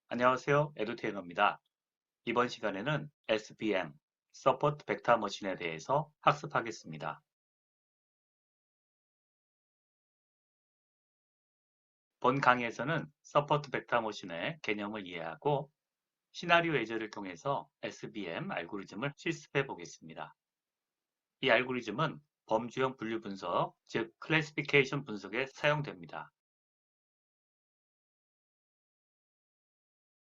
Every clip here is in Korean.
안녕하세요. 에듀테이너입니다. 이번 시간에는 SVM, 서포트 벡터 머신에 대해서 학습하겠습니다. 본 강의에서는 서포트 벡터 머신의 개념을 이해하고 시나리오 예제를 통해서 SVM 알고리즘을 실습해 보겠습니다. 이 알고리즘은 범주형 분류 분석, 즉 클래시피케이션 분석에 사용됩니다.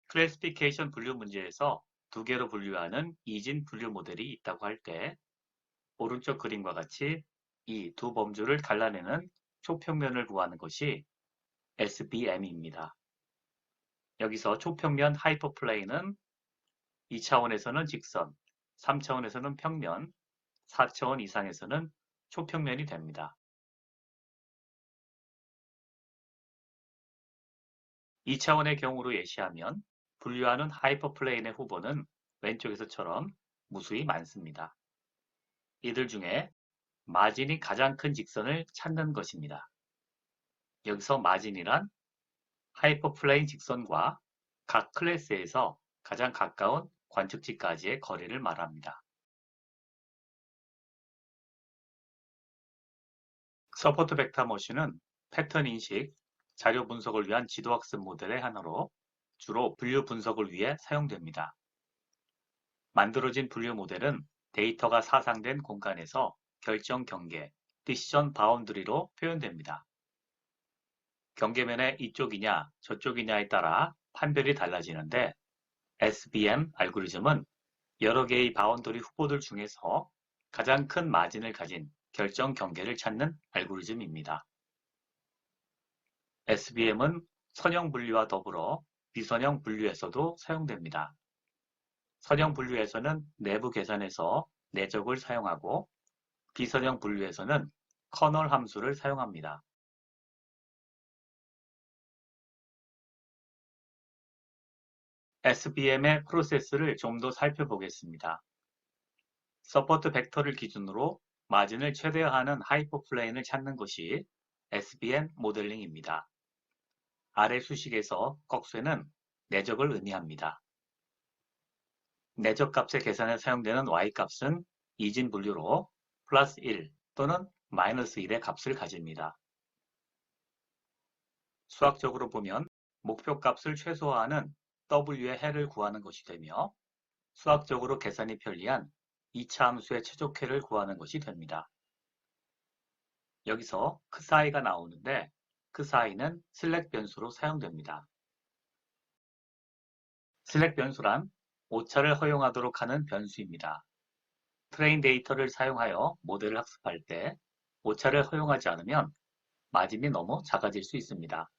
클래시피케이션 분류 문제에서 두 개로 분류하는 이진 분류 모델이 있다고 할 때 오른쪽 그림과 같이 이 두 범주를 갈라내는 초평면을 구하는 것이 SVM입니다. 여기서 초평면 하이퍼플레인은 2차원에서는 직선, 3차원에서는 평면, 4차원 이상에서는 초평면이 됩니다. 2차원의 경우로 예시하면 분류하는 하이퍼플레인의 후보는 왼쪽에서처럼 무수히 많습니다. 이들 중에 마진이 가장 큰 직선을 찾는 것입니다. 여기서 마진이란 하이퍼플레인 직선과 각 클래스에서 가장 가까운 관측지까지의 거리를 말합니다. 서포트 벡터 머신은 패턴 인식, 자료 분석을 위한 지도학습 모델의 하나로 주로 분류 분석을 위해 사용됩니다. 만들어진 분류 모델은 데이터가 사상된 공간에서 결정 경계, 디시전 바운드리로 표현됩니다. 경계면의 이쪽이냐 저쪽이냐에 따라 판별이 달라지는데 SVM 알고리즘은 여러 개의 바운더리 후보들 중에서 가장 큰 마진을 가진 결정 경계를 찾는 알고리즘입니다. SVM은 선형 분류와 더불어 비선형 분류에서도 사용됩니다. 선형 분류에서는 내부 계산에서 내적을 사용하고 비선형 분류에서는 커널 함수를 사용합니다. SVM의 프로세스를 좀 더 살펴보겠습니다. 서포트 벡터를 기준으로 마진을 최대화하는 하이퍼플레인을 찾는 것이 SVM 모델링입니다. 아래 수식에서 꺽쇠는 내적을 의미합니다. 내적 값의 계산에 사용되는 y값은 이진 분류로 플러스 1 또는 마이너스 1의 값을 가집니다. 수학적으로 보면 목표 값을 최소화하는 w의 해를 구하는 것이 되며 수학적으로 계산이 편리한 2차 함수의 최적해를 구하는 것이 됩니다. 여기서 그 사이가 나오는데 그 사이는 슬랙 변수로 사용됩니다. 슬랙 변수란 오차를 허용하도록 하는 변수입니다. 트레인 데이터를 사용하여 모델을 학습할 때 오차를 허용하지 않으면 마진이 너무 작아질 수 있습니다.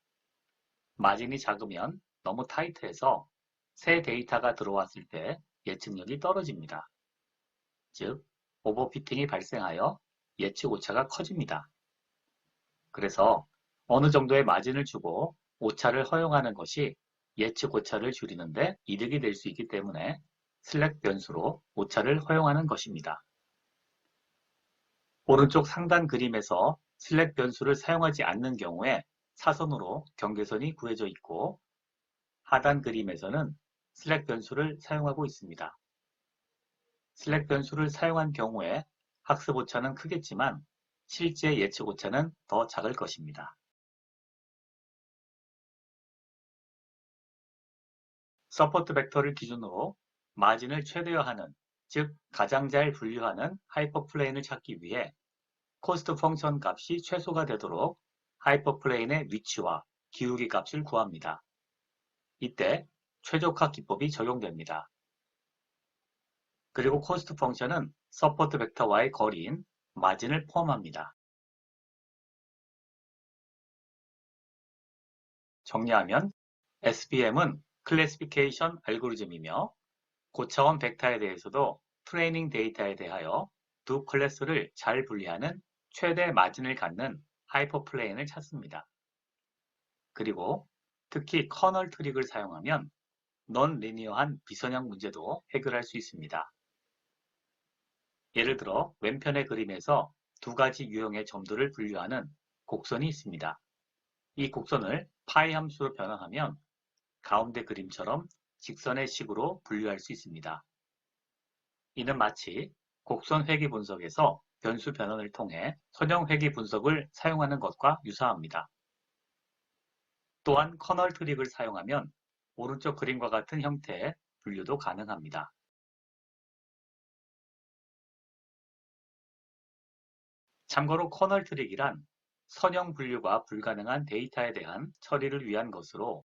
마진이 작으면 너무 타이트해서 새 데이터가 들어왔을 때 예측력이 떨어집니다. 즉, 오버피팅이 발생하여 예측 오차가 커집니다. 그래서 어느 정도의 마진을 주고 오차를 허용하는 것이 예측 오차를 줄이는데 이득이 될 수 있기 때문에 슬랙 변수로 오차를 허용하는 것입니다. 오른쪽 상단 그림에서 슬랙 변수를 사용하지 않는 경우에 사선으로 경계선이 구해져 있고 하단 그림에서는 슬랙 변수를 사용하고 있습니다. 슬랙 변수를 사용한 경우에 학습 오차는 크겠지만 실제 예측 오차는 더 작을 것입니다. 서포트 벡터를 기준으로 마진을 최대화하는, 즉 가장 잘 분류하는 하이퍼플레인을 찾기 위해 코스트 펑션 값이 최소가 되도록 하이퍼플레인의 위치와 기울기 값을 구합니다. 이때 최적화 기법이 적용됩니다. 그리고 코스트 펑션은 서포트 벡터와의 거리인 마진을 포함합니다. 정리하면 SVM은 클래시피케이션 알고리즘이며 고차원 벡터에 대해서도 트레이닝 데이터에 대하여 두 클래스를 잘 분리하는 최대 마진을 갖는 하이퍼플레인을 찾습니다. 그리고 특히 커널 트릭을 사용하면 넌 리니어한 비선형 문제도 해결할 수 있습니다. 예를 들어 왼편의 그림에서 두 가지 유형의 점들을 분류하는 곡선이 있습니다. 이 곡선을 파이 함수로 변환하면 가운데 그림처럼 직선의 식으로 분류할 수 있습니다. 이는 마치 곡선 회귀 분석에서 변수 변환을 통해 선형 회귀 분석을 사용하는 것과 유사합니다. 또한 커널 트릭을 사용하면 오른쪽 그림과 같은 형태의 분류도 가능합니다. 참고로 커널 트릭이란 선형 분류가 불가능한 데이터에 대한 처리를 위한 것으로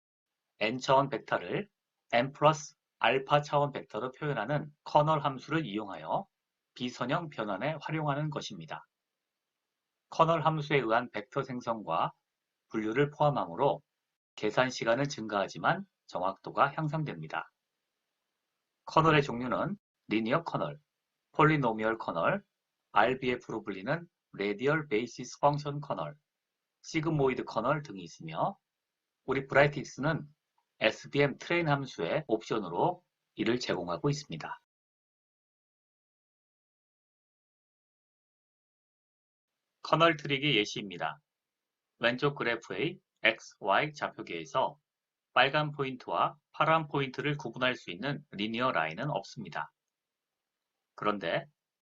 n차원 벡터를 n 플러스 알파 차원 벡터로 표현하는 커널 함수를 이용하여 비선형 변환에 활용하는 것입니다. 커널 함수에 의한 벡터 생성과 분류를 포함하므로 계산 시간은 증가하지만 정확도가 향상됩니다. 커널의 종류는 리니어 커널, 폴리노미얼 커널, RBF로 불리는 레디얼 베이시스 펑션 커널, 시그모이드 커널 등이 있으며 우리 브라이틱스는 SVM 트레인 함수의 옵션으로 이를 제공하고 있습니다. 커널 트릭의 예시입니다. 왼쪽 그래프의 X, Y 좌표계에서 빨간 포인트와 파란 포인트를 구분할 수 있는 리니어 라인은 없습니다. 그런데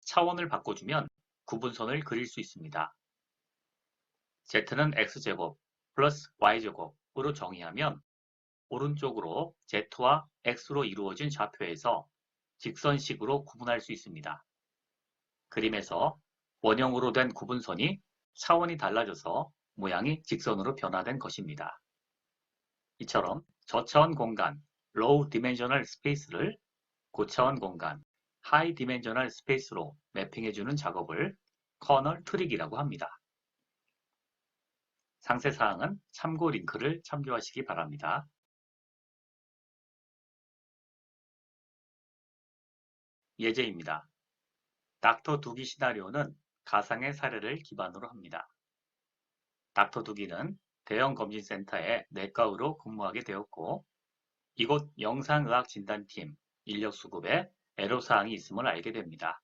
차원을 바꿔주면 구분선을 그릴 수 있습니다. Z는 X제곱 플러스 Y제곱으로 정의하면 오른쪽으로 Z와 X로 이루어진 좌표에서 직선식으로 구분할 수 있습니다. 그림에서 원형으로 된 구분선이 차원이 달라져서 모양이 직선으로 변화된 것입니다. 이처럼 저차원 공간, low dimensional space를 고차원 공간, high dimensional space로 매핑해주는 작업을 커널 트릭이라고 합니다. 상세 사항은 참고 링크를 참조하시기 바랍니다. 예제입니다. 닥터 두기 시나리오는 가상의 사례를 기반으로 합니다. 닥터 두기는 대형 검진센터의 내과의로 근무하게 되었고 이곳 영상의학 진단팀 인력 수급에 애로사항이 있음을 알게 됩니다.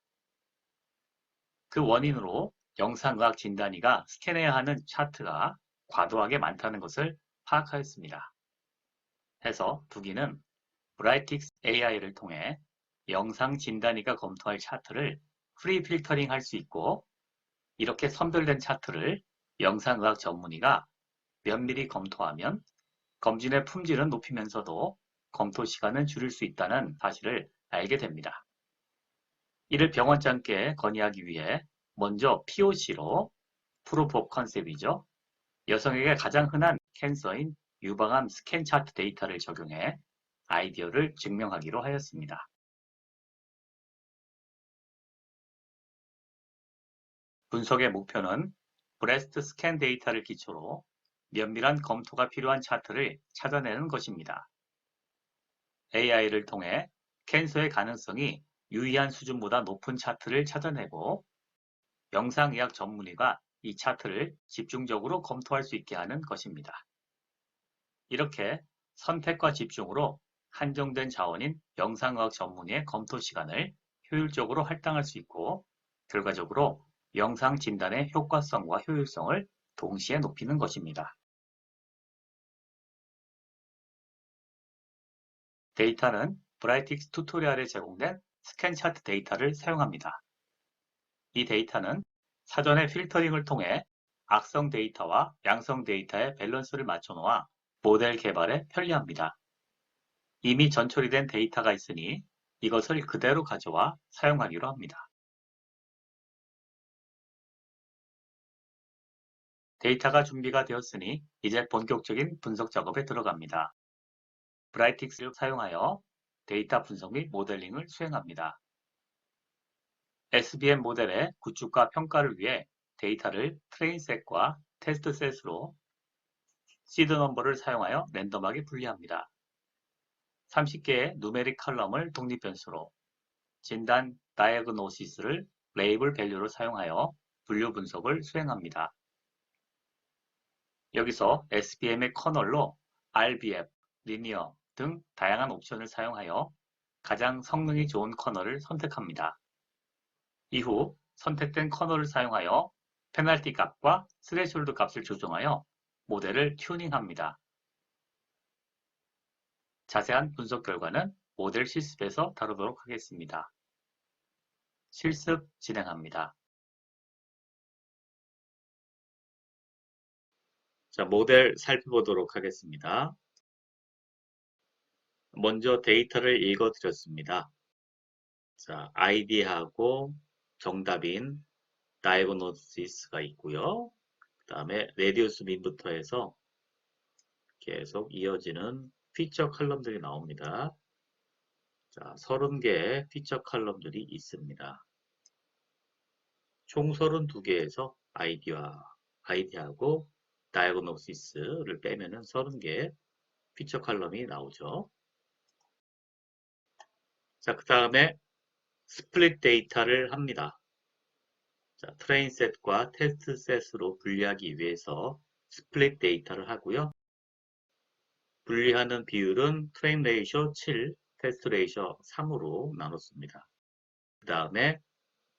그 원인으로 영상의학 진단의가 스캔해야 하는 차트가 과도하게 많다는 것을 파악하였습니다. 해서 두기는 브라이틱스 AI를 통해 영상 진단의가 검토할 차트를 프리 필터링 할 수 있고 이렇게 선별된 차트를 영상의학 전문의가 면밀히 검토하면 검진의 품질은 높이면서도 검토 시간은 줄일 수 있다는 사실을 알게 됩니다. 이를 병원장께 건의하기 위해 먼저 POC로 Proof of Concept이죠. 여성에게 가장 흔한 캔서인 유방암 스캔 차트 데이터를 적용해 아이디어를 증명하기로 하였습니다. 분석의 목표는 브레스트 스캔 데이터를 기초로 면밀한 검토가 필요한 차트를 찾아내는 것입니다. AI를 통해 캔서의 가능성이 유의한 수준보다 높은 차트를 찾아내고 영상의학 전문의가 이 차트를 집중적으로 검토할 수 있게 하는 것입니다. 이렇게 선택과 집중으로 한정된 자원인 영상의학 전문의의 검토 시간을 효율적으로 할당할 수 있고 결과적으로 영상 진단의 효과성과 효율성을 동시에 높이는 것입니다. 데이터는 브라이틱스 튜토리얼에 제공된 스캔 차트 데이터를 사용합니다. 이 데이터는 사전에 필터링을 통해 악성 데이터와 양성 데이터의 밸런스를 맞춰놓아 모델 개발에 편리합니다. 이미 전처리된 데이터가 있으니 이것을 그대로 가져와 사용하기로 합니다. 데이터가 준비가 되었으니 이제 본격적인 분석 작업에 들어갑니다. 브라이틱스를 사용하여 데이터 분석 및 모델링을 수행합니다. SVM 모델의 구축과 평가를 위해 데이터를 트레인셋과 테스트셋으로 시드 넘버를 사용하여 랜덤하게 분리합니다. 30개의 누메릭 칼럼을 독립변수로 진단 다이어그노시스를 레이블 밸류로 사용하여 분류 분석을 수행합니다. 여기서 SVM의 커널로 RBF, 리니어 등 다양한 옵션을 사용하여 가장 성능이 좋은 커널을 선택합니다. 이후 선택된 커널을 사용하여 페널티 값과 스레숄드 값을 조정하여 모델을 튜닝합니다. 자세한 분석 결과는 모델 실습에서 다루도록 하겠습니다. 실습 진행합니다. 자, 모델 살펴보도록 하겠습니다. 먼저 데이터를 읽어드렸습니다. 자, 아이디하고 정답인 다이고노시스가 있고요. 그 다음에 레디우스 민부터 해서 계속 이어지는 피처 컬럼들이 나옵니다. 자, 30개의 피처 컬럼들이 있습니다. 총 32개에서 아이디하고 다이고노시스를 빼면은 30개의 피처 컬럼이 나오죠. 자, 그 다음에 스플릿 데이터를 합니다. 자, 트레인 셋과 테스트 셋으로 분리하기 위해서 스플릿 데이터를 하고요. 분리하는 비율은 트레인 레이쇼 7, 테스트 레이쇼 3으로 나눴습니다. 그 다음에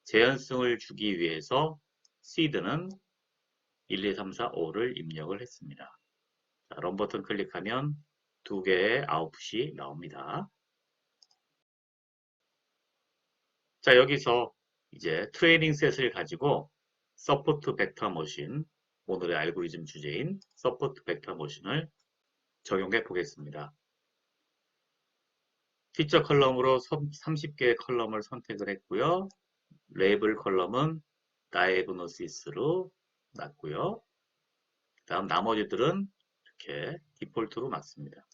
재현성을 주기 위해서 시드는 1, 2, 3, 4, 5를 입력을 했습니다. 자, 런 버튼 클릭하면 두 개의 아웃풋이 나옵니다. 자, 여기서 이제 트레이닝 셋을 가지고 서포트 벡터 머신, 오늘의 알고리즘 주제인 서포트 벡터 머신을 적용해 보겠습니다. 피처 컬럼으로 30개의 컬럼을 선택을 했고요. 레이블 컬럼은 다이애그노시스로 놨고요. 다음 나머지들은 이렇게 디폴트로 놨습니다.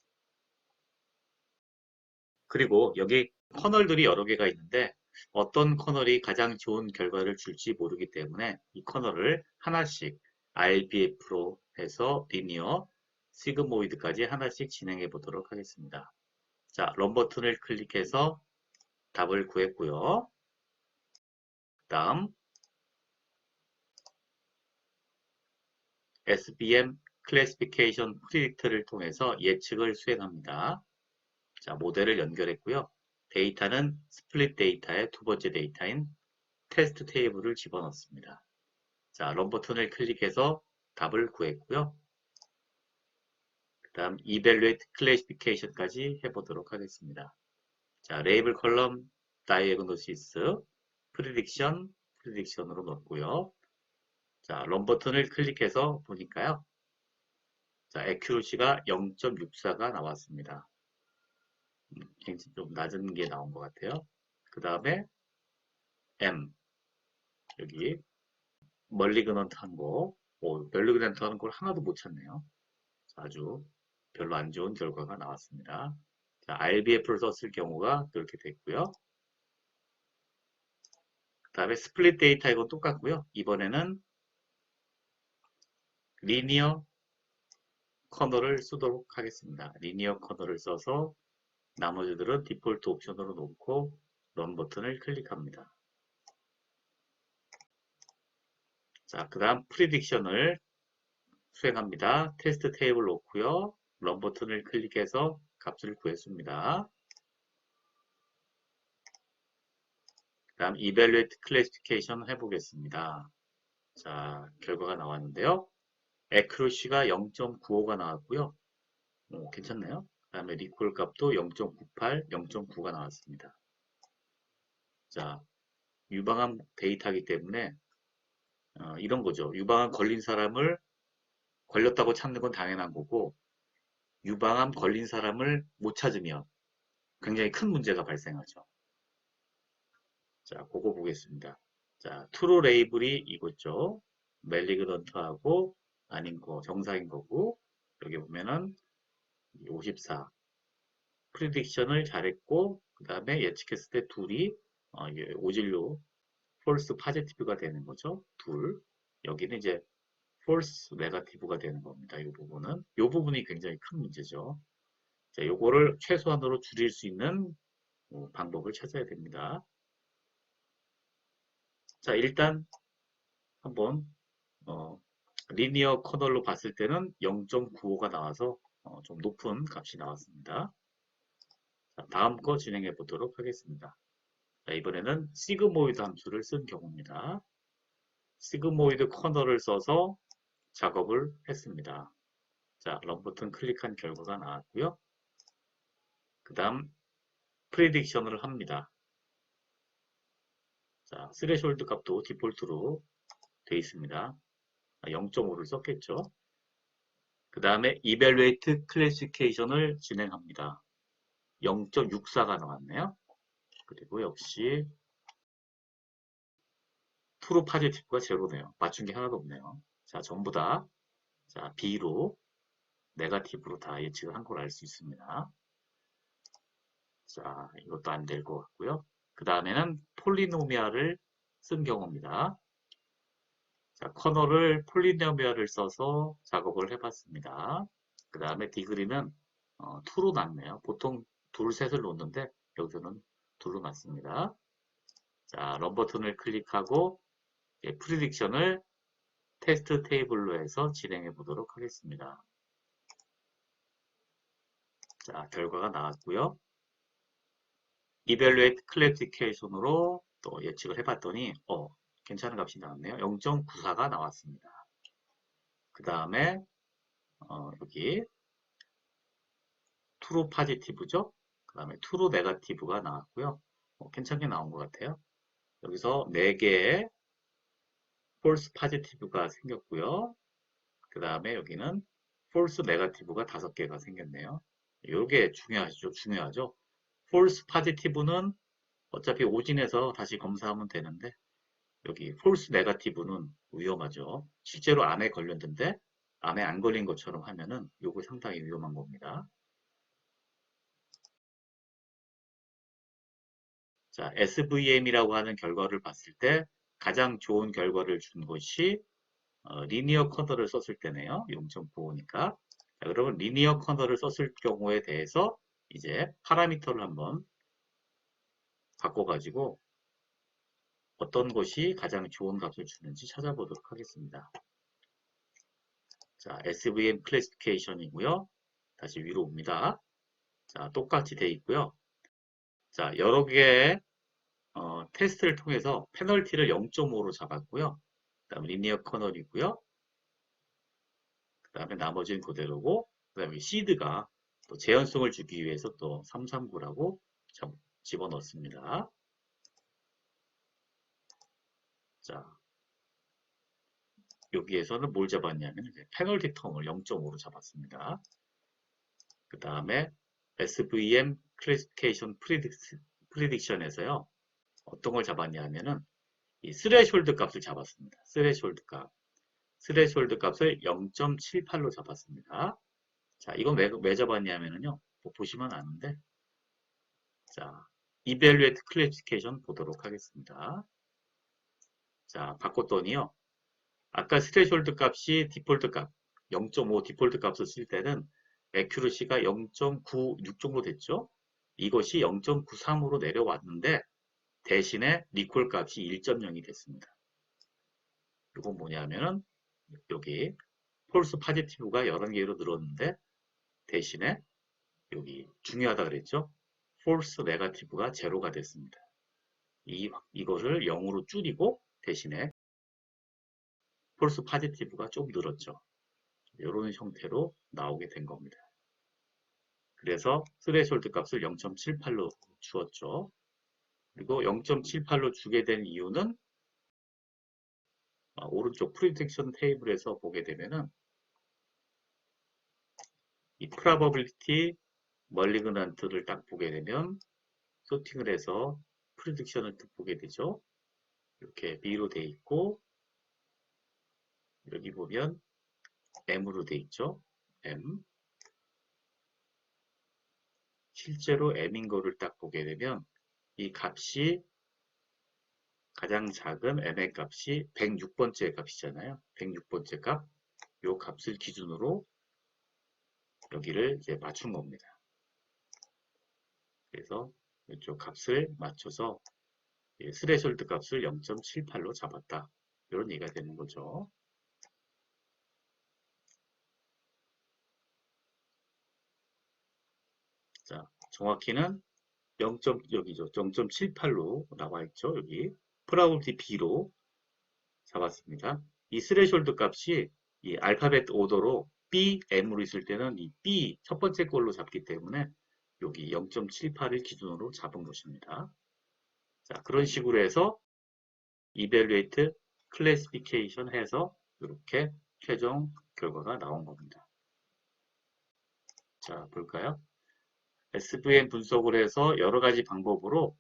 그리고 여기 커널들이 여러 개가 있는데 어떤 커널이 가장 좋은 결과를 줄지 모르기 때문에 이 커널을 하나씩 RBF로 해서 리니어, 시그모이드까지 하나씩 진행해 보도록 하겠습니다. 자, 런 버튼을 클릭해서 답을 구했고요. 다음 SBM 클래시피케이션 프리딕트를 통해서 예측을 수행합니다. 자, 모델을 연결했고요. 데이터는 스플릿 데이터의 두 번째 데이터인 테스트 테이블을 집어넣습니다. 자, 런 버튼을 클릭해서 답을 구했고요. 그 다음 Evaluate Classification까지 해보도록 하겠습니다. 자, 레이블 컬럼 Diagnosis, Prediction으로 넣었고요. 자, 런 버튼을 클릭해서 보니까요. 자, Accuracy가 0.64가 나왔습니다. 굉장히 좀 낮은 게 나온 것 같아요. 그 다음에 M, 여기 멀리그넌트한 거, 멀리그넌트한 걸 하나도 못 찾네요. 아주 별로 안 좋은 결과가 나왔습니다. 자, RBF를 썼을 경우가 그렇게 됐고요. 그 다음에 스플릿 데이터 이건 똑같고요. 이번에는 리니어 커널을 쓰도록 하겠습니다. 리니어 커널을 써서 나머지들은 디폴트 옵션으로 놓고 런 버튼을 클릭합니다. 자, 그 다음 프리딕션을 수행합니다. 테스트 테이블 놓고요. 런 버튼을 클릭해서 값을 구했습니다. 그 다음 Evaluate Classification 해보겠습니다. 자, 결과가 나왔는데요. Accuracy가 0.95가 나왔고요. 괜찮네요. 그 다음에 리콜 값도 0.98, 0.9가 나왔습니다. 자, 유방암 데이터이기 때문에 이런 거죠. 유방암 걸린 사람을 걸렸다고 찾는 건 당연한 거고 유방암 걸린 사람을 못 찾으면 굉장히 큰 문제가 발생하죠. 자, 그거 보겠습니다. 자, 트루 레이블이 이거죠. 멜리그넌트하고 아닌 거 정상인 거고 여기 보면은 54 프리딕션을 잘했고 그 다음에 예측했을 때 둘이 오진료 폴스 파지티브가 되는 거죠. 둘. 여기는 이제 폴스 네거티브가 되는 겁니다. 이 부분은. 이 부분이 굉장히 큰 문제죠. 자, 요거를 최소한으로 줄일 수 있는 방법을 찾아야 됩니다. 자, 일단 한번 리니어 커널로 봤을 때는 0.95가 나와서 좀 높은 값이 나왔습니다. 자, 다음 거 진행해 보도록 하겠습니다. 자, 이번에는 시그모이드 함수를 쓴 경우입니다. 시그모이드 커널을 써서 작업을 했습니다. 자, 런 버튼 클릭한 결과가 나왔고요. 그 다음 프리딕션을 합니다. 자, 스레숄드 값도 디폴트로 되어 있습니다. 0.5를 썼겠죠. 그 다음에 evaluate classification을 진행합니다. 0.64가 나왔네요. 그리고 역시 true positive가 제로네요. 맞춘 게 하나도 없네요. 자, 전부 다 자, B로 네거티브로 다 예측을 한 걸 알 수 있습니다. 자, 이것도 안 될 것 같고요. 그 다음에는 폴리노미알을 쓴 경우입니다. 자, 커널을 폴리노미알을 써서 작업을 해봤습니다. 그 다음에 디그리는 2로 놨네요. 보통 둘, 셋을 놓는데 여기서는 2로 놨습니다. 자, 런 버튼을 클릭하고 프리딕션을 테스트 테이블로 해서 진행해 보도록 하겠습니다. 자, 결과가 나왔고요. evaluate classification으로 또 예측을 해봤더니 괜찮은 값이 나왔네요. 0.94가 나왔습니다. 그 다음에 여기 true positive죠. 그 다음에 true negative가 나왔고요. 괜찮게 나온 것 같아요. 여기서 4개의 false positive가 생겼고요. 그 다음에 여기는 false negative가 5개가 생겼네요. 이게 중요하죠. false positive는 어차피 오진에서 다시 검사하면 되는데 여기 false negative는 위험하죠. 실제로 암에 걸렸는데 암에 안 걸린 것처럼 하면은 이거 상당히 위험한 겁니다. 자, SVM이라고 하는 결과를 봤을 때 가장 좋은 결과를 준 것이 리니어 커널을 썼을 때네요. 0.95니까. 자, 그러면 리니어 커널을 썼을 경우에 대해서 이제 파라미터를 한번 바꿔가지고 어떤 것이 가장 좋은 값을 주는지 찾아보도록 하겠습니다. 자, SVM 클래시피케이션이고요. 다시 위로 옵니다. 자, 똑같이 돼 있고요. 자, 여러 개의 테스트를 통해서 페널티를 0.5로 잡았고요. 그 다음 리니어 커널이고요. 그 다음에 나머지는 그대로고, 그 다음에 시드가 또 재현성을 주기 위해서 또 339라고 집어넣습니다. 자, 여기에서는 뭘 잡았냐면 페널티 텀을 0.5로 잡았습니다. 그 다음에 SVM 클래시피케이션 프리딕션에서요. 어떤 걸 잡았냐 하면은 이 스레숄드 값을 잡았습니다. 스레숄드 값. 스레숄드 값을 0.78로 잡았습니다. 자, 이건 왜 잡았냐면요. 뭐 보시면 아는데. 자, evaluate classification 보도록 하겠습니다. 자, 바꿨더니요. 아까 스레숄드 값이 디폴트 값, 0.5 디폴트 값을 쓸 때는 accuracy가 0.96 정도 됐죠? 이것이 0.93으로 내려왔는데 대신에 리콜 값이 1.0이 됐습니다. 이건 뭐냐면은 여기 폴스 파지티브가 11개로 늘었는데 대신에 여기 중요하다 그랬죠? 폴스 네거티브가 제로가 됐습니다. 이거를 0으로 줄이고 대신에 폴스 파지티브가 좀 늘었죠. 이런 형태로 나오게 된 겁니다. 그래서 스레숄드 값을 0.78로 주었죠. 그리고 0.78로 주게 된 이유는 오른쪽 프리딕션 테이블에서 보게 되면은 이 probability malignant를 딱 보게 되면 소팅을 해서 프리딕션을 보게 되죠. 이렇게 B로 돼 있고 여기 보면 M으로 돼 있죠. M. 실제로 M인 거를 딱 보게 되면 이 값이 가장 작은 M의 값이 106번째 값이잖아요. 106번째 값. 이 값을 기준으로 여기를 이제 맞춘 겁니다. 그래서 이쪽 값을 맞춰서 스레숄드 값을 0.78로 잡았다. 이런 얘기가 되는 거죠. 자, 정확히는 0.78로 나와 있죠. 여기 프라우티 B로 잡았습니다. 이 스레숄드 값이 이 알파벳 오더로 B, M으로 있을 때는 이 B 첫 번째 걸로 잡기 때문에 여기 0.78을 기준으로 잡은 것입니다. 자, 그런 식으로 해서 evaluate, classification 해서 이렇게 최종 결과가 나온 겁니다. 자, 볼까요? SVM 분석을 해서 여러 가지 방법으로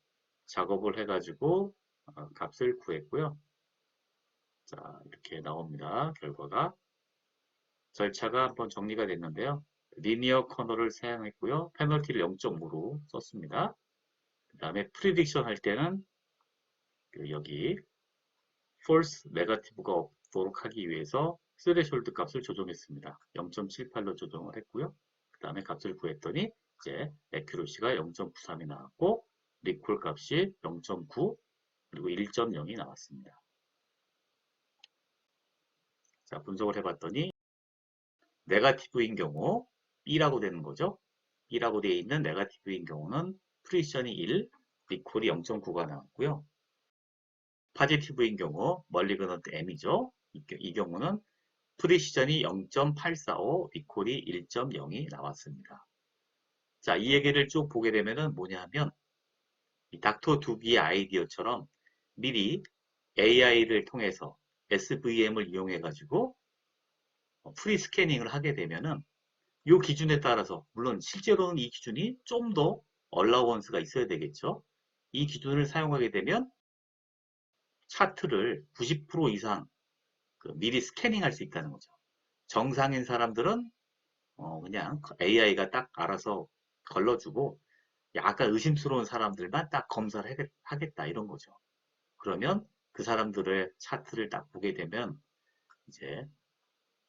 작업을 해가지고 값을 구했고요. 자, 이렇게 나옵니다. 결과가. 절차가 한번 정리가 됐는데요. 리니어 커널을 사용했고요. 페널티를 0.5로 썼습니다. 그 다음에 프리딕션 할 때는 여기 false negative가 없도록 하기 위해서 스레숄드 값을 조정했습니다. 0.78로 조정을 했고요. 그 다음에 값을 구했더니 이제 accuracy가 0.93이 나왔고 리콜 값이 0.9 그리고 1.0이 나왔습니다. 자, 분석을 해봤더니 네거티브인 경우 B라고 되는 거죠. B라고 되어 있는 네거티브인 경우는 프리션이 1, 리콜이 0.9가 나왔고요. 파지티브인 경우 멀리그넌트 M이죠. 이 경우는 프리시전이 0.845, 리콜이 1.0이 나왔습니다. 자, 이 얘기를 쭉 보게 되면은 뭐냐 하면 이 닥터 두비의 아이디어처럼 미리 AI를 통해서 SVM을 이용해 가지고 프리 스캐닝을 하게 되면은 이 기준에 따라서 물론 실제로는 이 기준이 좀 더 얼라원스가 있어야 되겠죠. 이 기준을 사용하게 되면 차트를 90% 이상 미리 스캐닝할 수 있다는 거죠. 정상인 사람들은 그냥 AI가 딱 알아서 걸러주고 약간 의심스러운 사람들만 딱 검사를 하겠다 이런 거죠. 그러면 그 사람들의 차트를 딱 보게 되면 이제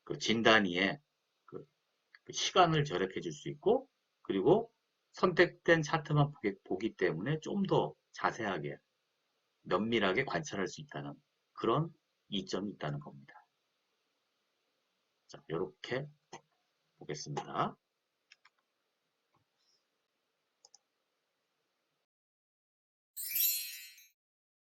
그 진단위에 그 시간을 절약해 줄 수 있고 그리고 선택된 차트만 보기 때문에 좀 더 자세하게 면밀하게 관찰할 수 있다는 그런 이점이 있다는 겁니다. 자, 이렇게 보겠습니다.